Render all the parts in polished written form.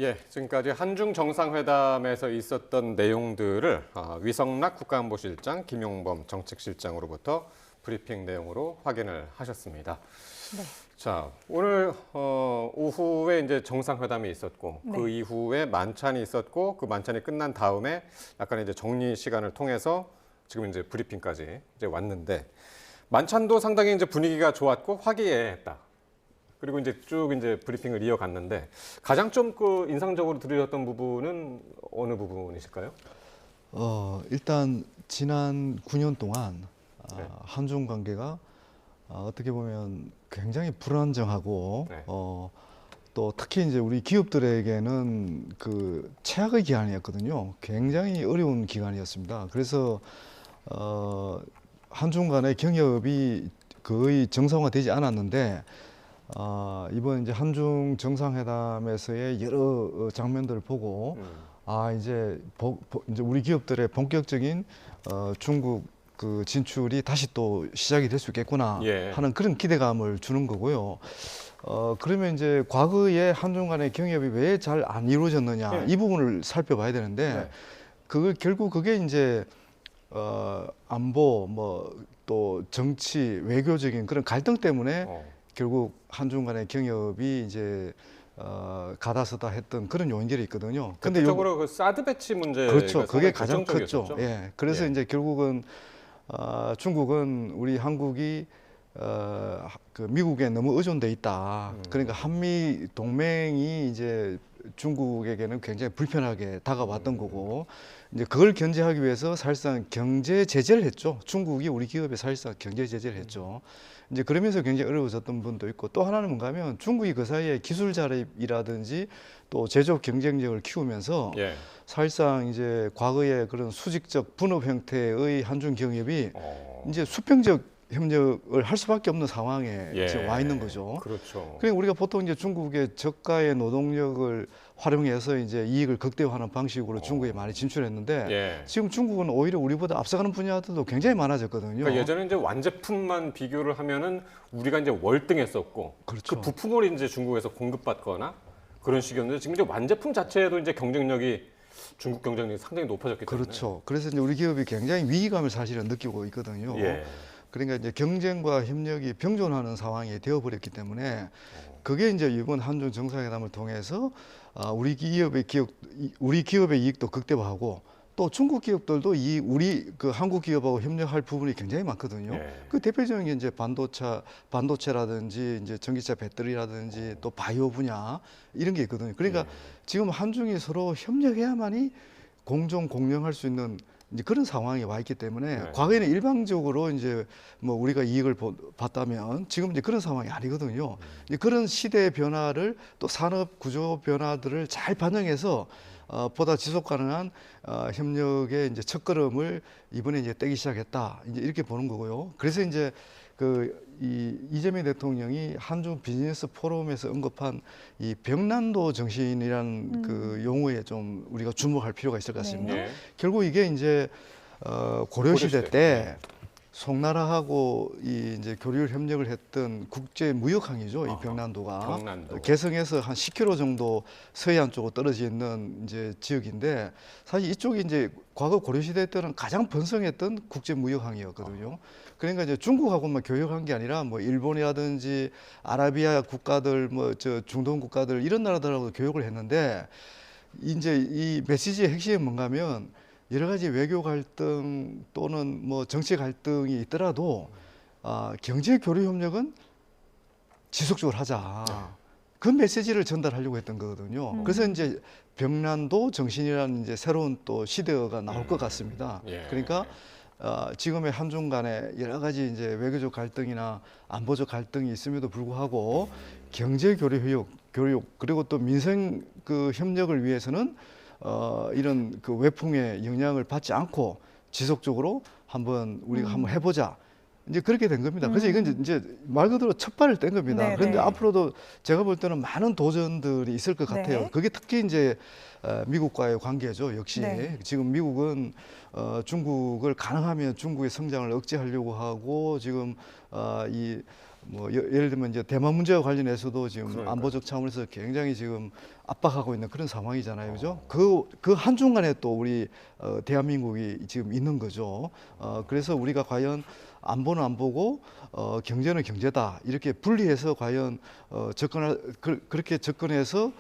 예, 지금까지 한중 정상회담에서 있었던 내용들을 위성락 국가안보실장, 김용범 정책실장으로부터 브리핑 내용으로 확인을 하셨습니다. 네. 자, 오늘 오후에 이제 정상회담이 있었고 네. 그 이후에 만찬이 있었고 그 만찬이 끝난 다음에 약간 이제 정리 시간을 통해서 지금 이제 브리핑까지 이제 왔는데 만찬도 상당히 이제 분위기가 좋았고 화기애애했다. 그리고 이제 쭉 이제 브리핑을 이어갔는데 가장 좀 그 인상적으로 들으셨던 부분은 어느 부분이실까요? 일단 지난 9년 동안 네. 한중 관계가 어떻게 보면 굉장히 불안정하고 네. 또 특히 이제 우리 기업들에게는 그 최악의 기간이었거든요. 굉장히 어려운 기간이었습니다. 그래서 한중 간의 경협이 거의 정상화되지 않았는데 이번 이제 한중 정상회담에서의 여러 장면들을 보고 이제 이제 우리 기업들의 본격적인 중국 그 진출이 다시 또 시작이 될 수 있겠구나 예. 하는 그런 기대감을 주는 거고요. 그러면 이제 과거에 한중 간의 경협이 왜 잘 안 이루어졌느냐 이 부분을 살펴봐야 되는데 네. 결국 그게 이제 안보 뭐 또 정치 외교적인 그런 갈등 때문에 결국 한중 간의 경협이 이제 가다서다 했던 그런 요인들이 있거든요. 근데 대표적으로 그 사드 배치 문제가 그렇죠. 그게 상당히 가장 컸죠. 결정적이었었죠. 예. 그래서 예. 이제 결국은 중국은 우리 한국이 그 미국에 너무 의존돼 있다. 그러니까 한미 동맹이 이제 중국에게는 굉장히 불편하게 다가왔던 거고 이제 그걸 견제하기 위해서 사실상 경제 제재를 했죠. 중국이 우리 기업에 사실상 경제 제재를 했죠. 이제 그러면서 굉장히 어려워졌던 분도 있고 또 하나는 뭔가 하면 중국이 그 사이에 기술 자립이라든지 또 제조업 경쟁력을 키우면서 예. 사실상 이제 과거의 그런 수직적 분업 형태의 한중 경협이 이제 수평적 협력을 할 수밖에 없는 상황에 예. 지금 와 있는 거죠. 그렇죠. 그러니까 우리가 보통 이제 중국의 저가의 노동력을 활용해서 이제 이익을 극대화하는 방식으로 중국에 많이 진출했는데 예. 지금 중국은 오히려 우리보다 앞서가는 분야들도 굉장히 많아졌거든요. 그러니까 예전에 이제 완제품만 비교를 하면은 우리가 이제 월등했었고 그렇죠. 그 부품을 이제 중국에서 공급받거나 그런 식이었는데 지금 이제 완제품 자체에도 이제 경쟁력이 중국 경쟁력이 상당히 높아졌기 때문에 그렇죠. 그래서 이제 우리 기업이 굉장히 위기감을 사실은 느끼고 있거든요. 예. 그러니까 이제 경쟁과 협력이 병존하는 상황이 되어버렸기 때문에 그게 이제 이번 한중 정상회담을 통해서 우리 기업의 이익도 극대화하고 또 중국 기업들도 우리 그 한국 기업하고 협력할 부분이 굉장히 많거든요. 예. 그 대표적인 게 이제 반도체라든지 이제 전기차 배터리라든지 또 바이오 분야 이런 게 있거든요. 그러니까 지금 한중이 서로 협력해야만이 공정할 수 있는 이제 그런 상황에 와 있기 때문에 네. 과거에는 일방적으로 이제 뭐 우리가 이익을 봤다면 지금 이제 그런 상황이 아니거든요. 이제 그런 시대의 변화를 또 산업 구조 변화들을 잘 반영해서 보다 지속 가능한 협력의 이제 첫걸음을 이번에 이제 떼기 시작했다. 이제 이렇게 보는 거고요. 그래서 이제 이재명 대통령이 한중 비즈니스 포럼에서 언급한 이 벽난도 정신이라는 그 용어에 좀 우리가 주목할 필요가 있을 것 같습니다. 네. 결국 이게 이제 고려시대 고려시대. 때 송나라하고 이제 교류 협력을 했던 국제 무역항이죠. 이 벽난도가 벽난도. 개성에서 한 10km 정도 서해안 쪽으로 떨어져 있는 이제 지역인데 사실 이쪽이 이제 과거 고려시대 때는 가장 번성했던 국제 무역항이었거든요. 그러니까 이제 중국하고만 교역한 게 아니라 뭐 일본이라든지 아라비아 국가들 뭐 저 중동 국가들 이런 나라들하고 교역을 했는데 이제 이 메시지의 핵심이 뭔가면 여러 가지 외교 갈등 또는 뭐 정치 갈등이 있더라도 경제 교류 협력은 지속적으로 하자. 그 메시지를 전달하려고 했던 거거든요. 그래서 이제 벽난도 정신이라는 이제 새로운 또 시대가 나올 것 같습니다. 예. 그러니까 지금의 한중 간에 여러 가지 이제 외교적 갈등이나 안보적 갈등이 있음에도 불구하고 경제 교류 그리고 또 민생 그 협력을 위해서는 이런 그 외풍의 영향을 받지 않고 지속적으로 우리가 한번 해보자. 이제 그렇게 된 겁니다. 그래서 이건 이제 말 그대로 첫 발을 뗀 겁니다. 네네. 그런데 앞으로도 제가 볼 때는 많은 도전들이 있을 것 같아요. 네. 그게 특히 이제 미국과의 관계죠. 역시 네. 지금 미국은 중국을 가능하면 중국의 성장을 억제하려고 하고 지금 뭐 예를 들면 이제 대만 문제와 관련해서도 지금 그러니까요. 안보적 차원에서 굉장히 지금 압박하고 있는 그런 상황이잖아요, 그죠? 그 한중간에 또 우리 대한민국이 지금 있는 거죠. 그래서 우리가 과연 안보는 안보고 경제는 경제다 이렇게 분리해서 과연 그렇게 접근해서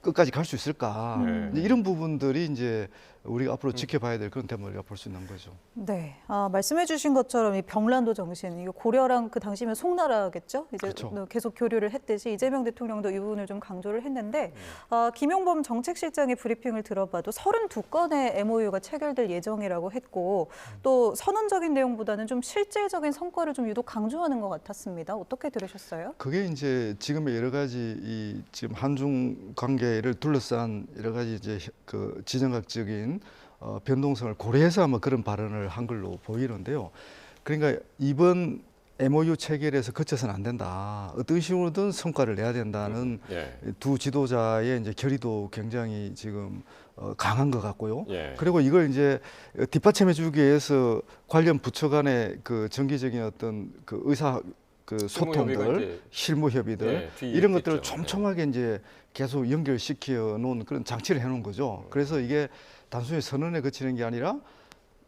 끝까지 갈 수 있을까? 네. 이제 이런 부분들이 이제 우리가 앞으로 지켜봐야 될 그런 대목을 볼 수 있는 거죠. 네, 말씀해주신 것처럼 이 병란도 정신, 이거 고려랑 그 당시면 송나라겠죠? 이제 그렇죠. 계속 교류를 했듯이 이재명 대통령도 이 부분을 좀 강조를 했는데 김용범 정책실장의 브리핑을 들어봐도 32건의 MOU가 체결될 예정이라고 했고 또 선언적인 내용보다는 좀 실질적인 성과를 좀 유독 강조하는 것 같았습니다. 어떻게 들으셨어요? 그게 이제 지금의 여러 가지 이 지금 한중 관계를 둘러싼 여러 가지 이제 그 지정학적인 변동성을 고려해서 아마 그런 발언을 한 걸로 보이는데요. 그러니까 이번 MOU 체결에서 그쳐서는 안 된다. 어떤 식으로든 성과를 내야 된다는 예. 두 지도자의 이제 결의도 굉장히 지금 강한 것 같고요. 예. 그리고 이걸 이제 뒷받침해주기 위해서 관련 부처 간의 그 정기적인 어떤 그 의사 그 실무협의가 소통들, 이제 실무협의들 예, 뒤에 이런 것들을 있겠죠. 촘촘하게 이제 계속 연결시켜 놓은 그런 장치를 해놓은 거죠. 그래서 이게 단순히 선언에 그치는 게 아니라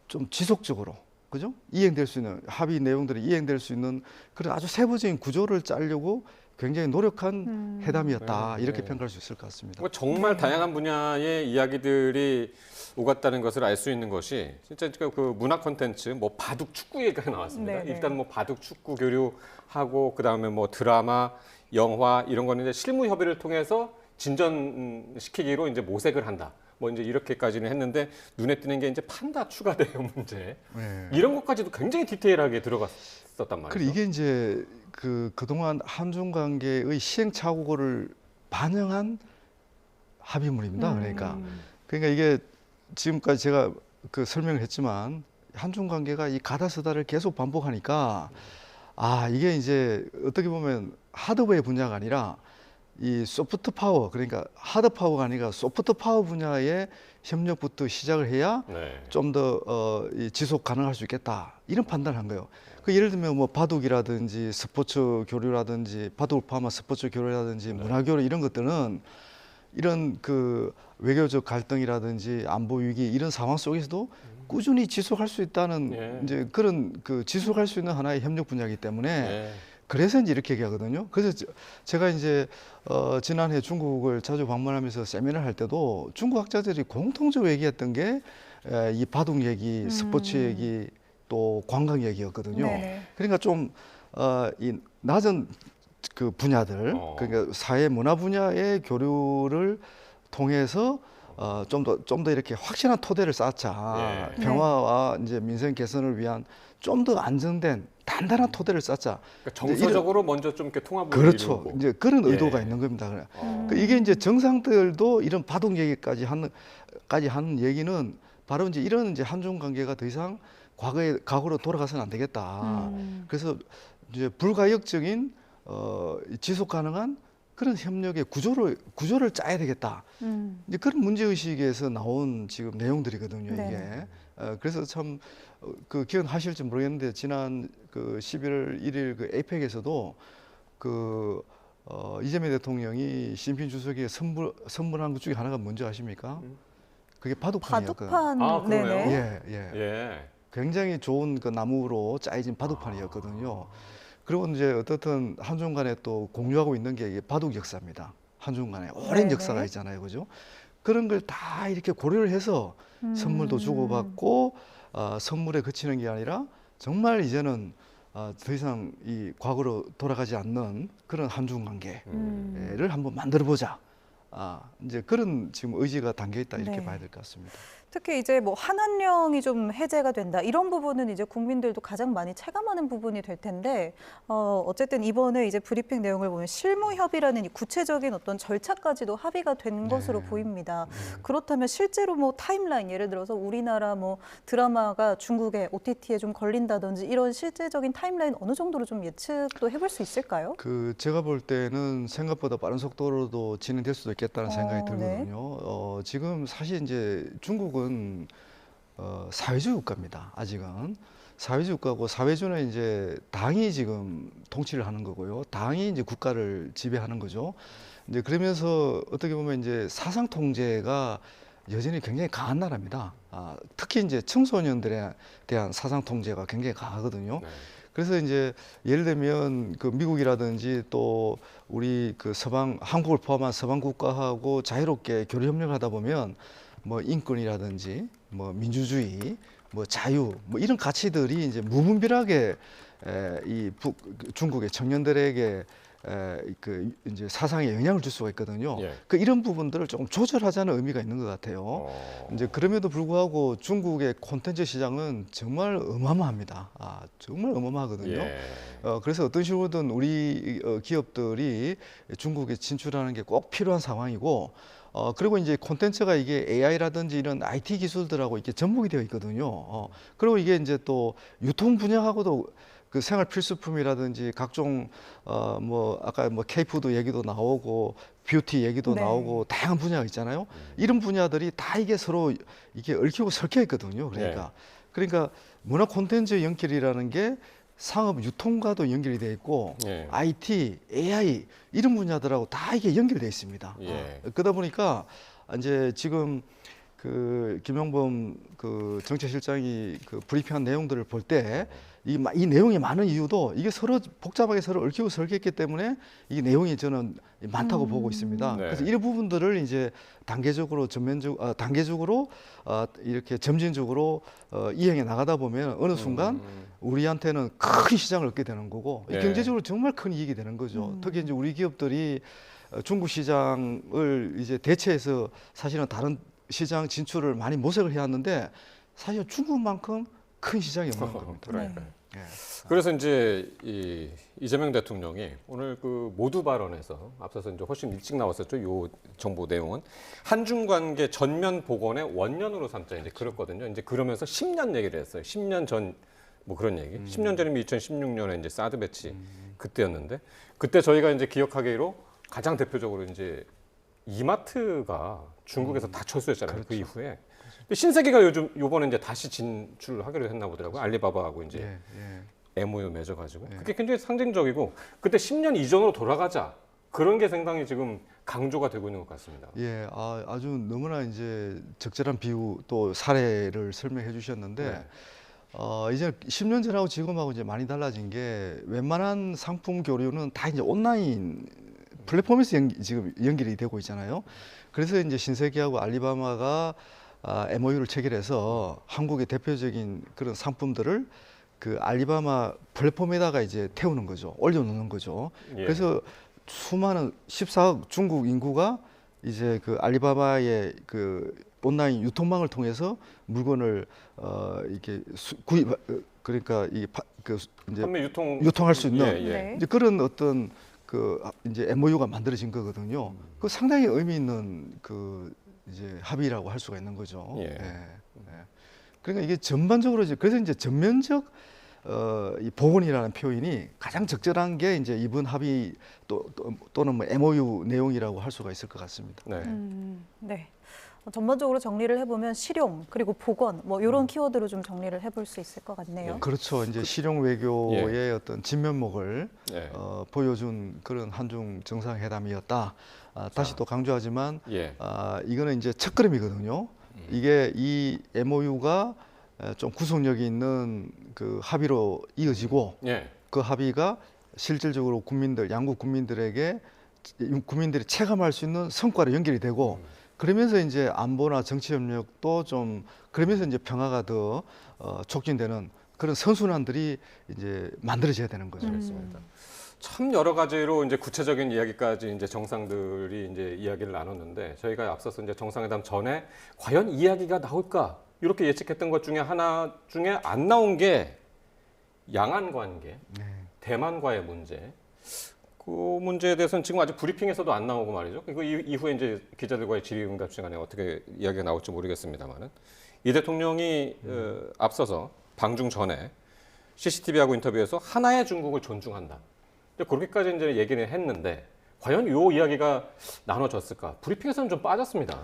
좀 지속적으로, 그죠? 이행될 수 있는 합의 내용들이 이행될 수 있는 그런 아주 세부적인 구조를 짜려고 굉장히 노력한 회담이었다 이렇게 평가할 수 있을 것 같습니다. 뭐 정말 다양한 분야의 이야기들이 오갔다는 것을 알 수 있는 것이 진짜 그 문화 콘텐츠 뭐 바둑 축구 얘기가 나왔습니다. 네네. 일단 뭐 바둑 축구 교류하고 그다음에 뭐 드라마, 영화 이런 거는 이제 실무 협의를 통해서 진전시키기로 이제 모색을 한다. 뭐 이제 이렇게까지는 했는데 눈에 띄는 게 이제 판다 추가 대응 문제 네. 이런 것까지도 굉장히 디테일하게 들어갔었단 말이죠. 그리고 이게 이제 그동안 한중 관계의 시행착오를 반영한 합의문입니다. 그러니까 이게 지금까지 제가 그 설명을 했지만 한중 관계가 이 가다서다를 계속 반복하니까 이게 이제 어떻게 보면 하드웨어 분야가 아니라 이 소프트 파워, 그러니까 하드 파워가 아니라 소프트 파워 분야의 협력부터 시작을 해야 네. 좀 더 지속 가능할 수 있겠다 이런 판단을 한 거예요. 그 예를 들면 뭐 바둑이라든지 스포츠 교류라든지 바둑을 포함한 스포츠 교류라든지 문화 교류 이런 것들은 이런 그 외교적 갈등이라든지 안보 위기 이런 상황 속에서도 꾸준히 지속할 수 있다는 예. 이제 그런 그 지속할 수 있는 하나의 협력 분야이기 때문에 네. 그래서 이제 이렇게 얘기하거든요. 그래서 제가 이제 지난해 중국을 자주 방문하면서 세미나를 할 때도 중국 학자들이 공통적으로 얘기했던 게 이 바둑 얘기, 스포츠 얘기, 또 관광 얘기였거든요. 네네. 그러니까 좀 이 낮은 그 분야들, 그러니까 사회 문화 분야의 교류를 통해서 좀 더 이렇게 확실한 토대를 쌓자. 예. 평화와 이제 민생 개선을 위한 좀 더 안정된 단단한 토대를 쌓자. 그러니까 정서적으로 먼저 좀 이렇게 통합을 그렇죠. 이루고. 이제 그런 예. 의도가 있는 겁니다. 이게 이제 정상들도 이런 바둑 얘기까지 하는 얘기는 바로 이제 이런 이제 한중 관계가 더 이상 과거로 돌아가서는 안 되겠다. 그래서 이제 불가역적인 지속 가능한 그런 협력의 구조를 짜야 되겠다. 이제 그런 문제 의식에서 나온 지금 내용들이거든요. 이게. 네네. 그래서 참 그 기억하실지 모르겠는데 지난 그 11월 1일 그 에이펙에서도 그 이재명 대통령이 시진핑 주석에게 선물한 것 중에 하나가 뭔지 아십니까? 그게 바둑판이었거든요. 바둑판, 아, 그러네요. 네네. 예. 예. 굉장히 좋은 그 나무로 짜여진 바둑판이었거든요. 그리고 이제 어떻든 한중 간에 또 공유하고 있는 게 이게 바둑 역사입니다. 한중 간에 오랜 네네. 역사가 있잖아요. 그죠? 그런 걸 다 이렇게 고려를 해서 선물도 주고받고 선물에 그치는 게 아니라 정말 이제는 더 이상 이 과거로 돌아가지 않는 그런 한중 관계를 한번 만들어 보자. 이제 그런 지금 의지가 담겨 있다 이렇게 네. 봐야 될 것 같습니다. 특히 이제 뭐 한한령이 좀 해제가 된다 이런 부분은 이제 국민들도 가장 많이 체감하는 부분이 될 텐데 어쨌든 이번에 이제 브리핑 내용을 보면 실무 협의라는 이 구체적인 어떤 절차까지도 합의가 된 것으로 보입니다. 그렇다면 실제로 뭐 타임라인 예를 들어서 우리나라 뭐 드라마가 중국의 OTT에 좀 걸린다든지 이런 실제적인 타임라인 어느 정도로 좀 예측도 해볼 수 있을까요? 제가 볼 때는 생각보다 빠른 속도로도 진행될 수도 있겠다는 생각이 네. 들거든요. 지금 사실 이제 중국은 사회주의 국가입니다. 아직은 사회주가고 사회주는 이제 당이 지금 통치를 하는 거고요. 당이 이제 국가를 지배하는 거죠. 이제 그러면서 어떻게 보면 이제 사상 통제가 여전히 굉장히 강한 나라입니다. 특히 이제 청소년들에 대한 사상 통제가 굉장히 강하거든요. 네. 그래서 이제 예를 들면 그 미국이라든지 또 우리 그 서방 한국을 포함한 서방 국가하고 자유롭게 교류 협력을 하다 보면 뭐 인권이라든지 뭐 민주주의 뭐 자유 뭐 이런 가치들이 이제 무분별하게 중국의 청년들에게 그 이제 사상에 영향을 줄 수가 있거든요. 예. 그 이런 부분들을 조금 조절하자는 의미가 있는 것 같아요. 이제 그럼에도 불구하고 중국의 콘텐츠 시장은 정말 어마어마합니다. 정말 어마어마하거든요. 예. 그래서 어떤 식으로든 우리 기업들이 중국에 진출하는 게 꼭 필요한 상황이고, 그리고 이제 콘텐츠가 이게 AI라든지 이런 IT 기술들하고 이렇게 접목이 되어 있거든요. 그리고 이게 이제 또 유통 분야하고도 그 생활 필수품이라든지 각종 뭐 아까 뭐 K푸드 얘기도 나오고 뷰티 얘기도 네. 나오고 다양한 분야가 있잖아요. 이런 분야들이 다 이게 서로 이게 얽히고 설켜 있거든요. 그러니까 문화 콘텐츠 연결이라는 게 상업 유통과도 연결이 돼 있고 예. IT, AI 이런 분야들하고 다 이게 연결돼 있습니다. 예. 그러다 보니까 이제 지금 그 김영범 그 정책실장이 그 브리핑한 내용들을 볼 때 이 내용이 많은 이유도 이게 서로 복잡하게 서로 얽히고 설켰기 때문에 이 내용이 저는 많다고 보고 있습니다. 네. 그래서 이런 부분들을 이제 단계적으로 이렇게 점진적으로 이행해 나가다 보면 어느 순간 우리한테는 큰 시장을 얻게 되는 거고 네. 경제적으로 정말 큰 이익이 되는 거죠. 특히 이제 우리 기업들이 중국 시장을 이제 대체해서 사실은 다른 시장 진출을 많이 모색을 해왔는데 사실 중국만큼 큰 시장이 없는 겁니다. 그러니까요. 예. 그래서 이제 이재명 대통령이 오늘 그 모두 발언에서 앞서서 이제 훨씬 일찍 나왔었죠. 요 정보 내용은 한중 관계 전면 복원의 원년으로 삼자 이제 그랬거든요. 이제 그러면서 10년 얘기를 했어요. 10년 전 뭐 그런 얘기. 10년 전이면 2016년에 이제 사드 배치 그때였는데 그때 저희가 이제 기억하기로 가장 대표적으로 이제 이마트가 중국에서 다 철수했잖아요. 그 이후에. 근데 신세계가 요번에 이제 다시 진출하기로 했나 보더라고요. 알리바바하고 이제 MOU 맺어가지고. 그게 굉장히 상징적이고 그때 10년 이전으로 돌아가자. 그런 게 상당히 지금 강조가 되고 있는 것 같습니다. 예, 아주 너무나 이제 적절한 비유 또 사례를 설명해 주셨는데 이제 10년 전하고 지금하고 이제 많이 달라진 게 웬만한 상품 교류는 다 이제 온라인 플랫폼에서 지금 연결이 되고 있잖아요. 그래서 이제 신세계하고 알리바바가 MOU를 체결해서 한국의 대표적인 그런 상품들을 그 알리바바 플랫폼에다가 이제 태우는 거죠. 올려놓는 거죠. 예. 그래서 수많은 14억 중국 인구가 이제 그 알리바바의 그 온라인 유통망을 통해서 물건을 이렇게 구입 그러니까 이제 판매 유통할 수 있는 네. 이제 그런 어떤 그 이제 MOU가 만들어진 거거든요. 그 상당히 의미 있는 그 이제 합의라고 할 수가 있는 거죠. 예. 그러니까 이게 전반적으로 그래서 이제 전면적 이 복원이라는 표현이 가장 적절한 게 이제 이번 합의 또는 뭐 MOU 내용이라고 할 수가 있을 것 같습니다. 네. 네. 전반적으로 정리를 해보면 실용 그리고 복원 뭐 이런 키워드로 좀 정리를 해볼 수 있을 것 같네요. 그렇죠. 이제 실용 외교의 어떤 진면목을 예. 보여준 그런 한중 정상회담이었다. 다시 또 강조하지만 예. 이거는 이제 첫걸음이거든요. 이게 이 MOU가 좀 구속력이 있는 그 합의로 이어지고 예. 그 합의가 실질적으로 양국 국민들에게 국민들이 체감할 수 있는 성과로 연결이 되고 그러면서 이제 안보나 정치 협력도 좀 그러면서 이제 평화가 더 촉진되는 그런 선순환들이 이제 만들어져야 되는 거죠. 그렇습니다. 참 여러 가지로 이제 구체적인 이야기까지 이제 정상들이 이제 이야기를 나눴는데 저희가 앞서서 이제 정상회담 전에 과연 이야기가 나올까 이렇게 예측했던 것 중에 하나 중에 안 나온 게 양안 관계, 대만과의 문제. 그 문제에 대해서는 지금 아직 브리핑에서도 안 나오고 말이죠. 그 이후에 이제 기자들과의 질의응답 시간에 어떻게 이야기가 나올지 모르겠습니다만은 이 대통령이 앞서서 방중 전에 CCTV하고 인터뷰에서 하나의 중국을 존중한다. 그렇게까지 이제 얘기를 했는데 과연 이 이야기가 나눠졌을까? 브리핑에서는 좀 빠졌습니다.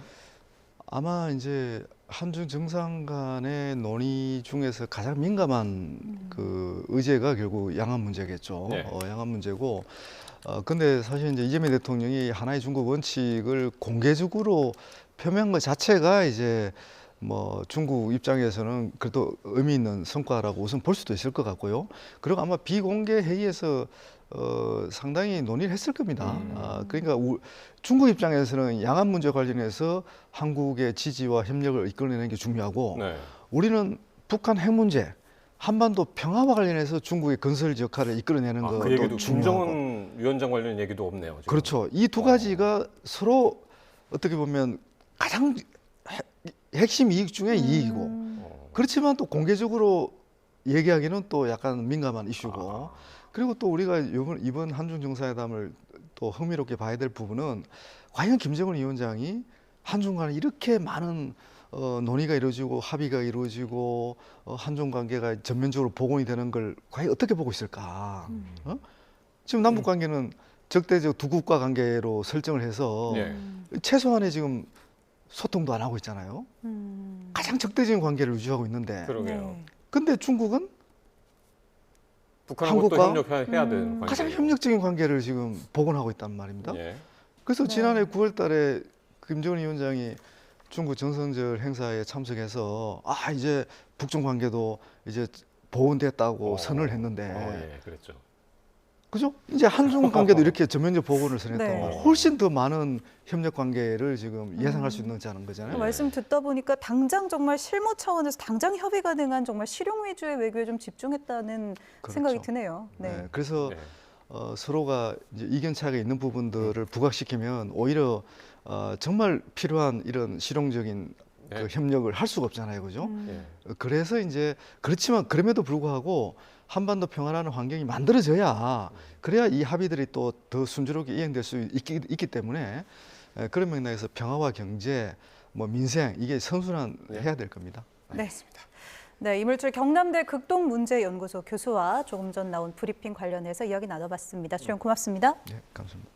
아마 이제 한중 정상 간의 논의 중에서 가장 민감한 그 의제가 결국 양안 문제겠죠. 네. 양안 문제고, 근데 사실 이제 이재명 대통령이 하나의 중국 원칙을 공개적으로 표명한 것 자체가 이제 뭐 중국 입장에서는 그래도 의미 있는 성과라고 우선 볼 수도 있을 것 같고요. 그리고 아마 비공개 회의에서 상당히 논의를 했을 겁니다. 그러니까 중국 입장에서는 양안 문제 관련해서 한국의 지지와 협력을 이끌어내는 게 중요하고, 네. 우리는 북한 핵 문제, 한반도 평화와 관련해서 중국의 건설 역할을 이끌어내는 것도 그 얘기도 중요하고. 김정은 위원장 관련 얘기도 없네요. 지금. 그렇죠. 이 두 가지가 서로 어떻게 보면 가장 핵심 이익 중에 이익이고, 그렇지만 또 공개적으로 얘기하기는 또 약간 민감한 이슈고, 그리고 또 우리가 이번 한중 정상회담을 또 흥미롭게 봐야 될 부분은 과연 김정은 위원장이 한중 간에 이렇게 많은 논의가 이루어지고 합의가 이루어지고 한중 관계가 전면적으로 복원이 되는 걸 과연 어떻게 보고 있을까? 지금 남북 관계는 적대적 두 국가 관계로 설정을 해서 예. 최소한의 지금 소통도 안 하고 있잖아요. 가장 적대적인 관계를 유지하고 있는데, 그러게요. 네. 근데 중국은 북한하고 또 한국과 협력해야 되는 관계. 가장 협력적인 관계를 지금 복원하고 있단 말입니다. 예. 그래서 네. 지난해 9월 달에 김정은 위원장이 중국 정선절 행사에 참석해서 이제 북중 관계도 이제 보온됐다고 선언을 했는데, 예, 그랬죠. 그죠? 이제 한중 관계도 이렇게 전면적 복원을 선언했단 네. 말이에요. 훨씬 더 많은 협력 관계를 지금 예상할 수 있는 거잖아요. 말씀 듣다 보니까 당장 정말 실무 차원에서 당장 협의 가능한 정말 실용 위주의 외교에 좀 집중했다는 그렇죠. 생각이 드네요. 네, 그래서 네. 서로가 이제 이견 차이가 있는 부분들을 부각시키면 오히려 정말 필요한 이런 실용적인 네. 그 협력을 할 수가 없잖아요, 그죠? 예. 그래서 이제 그렇지만 그럼에도 불구하고 한반도 평화라는 환경이 만들어져야, 그래야 이 합의들이 또 더 순조롭게 이행될 수 있기 때문에 그런 맥락에서 평화와 경제, 뭐 민생, 이게 선순환 해야 될 겁니다. 네. 네, 이물철 경남대 극동문제연구소 교수와 조금 전 나온 브리핑 관련해서 이야기 나눠봤습니다. 출연 고맙습니다. 네, 감사합니다.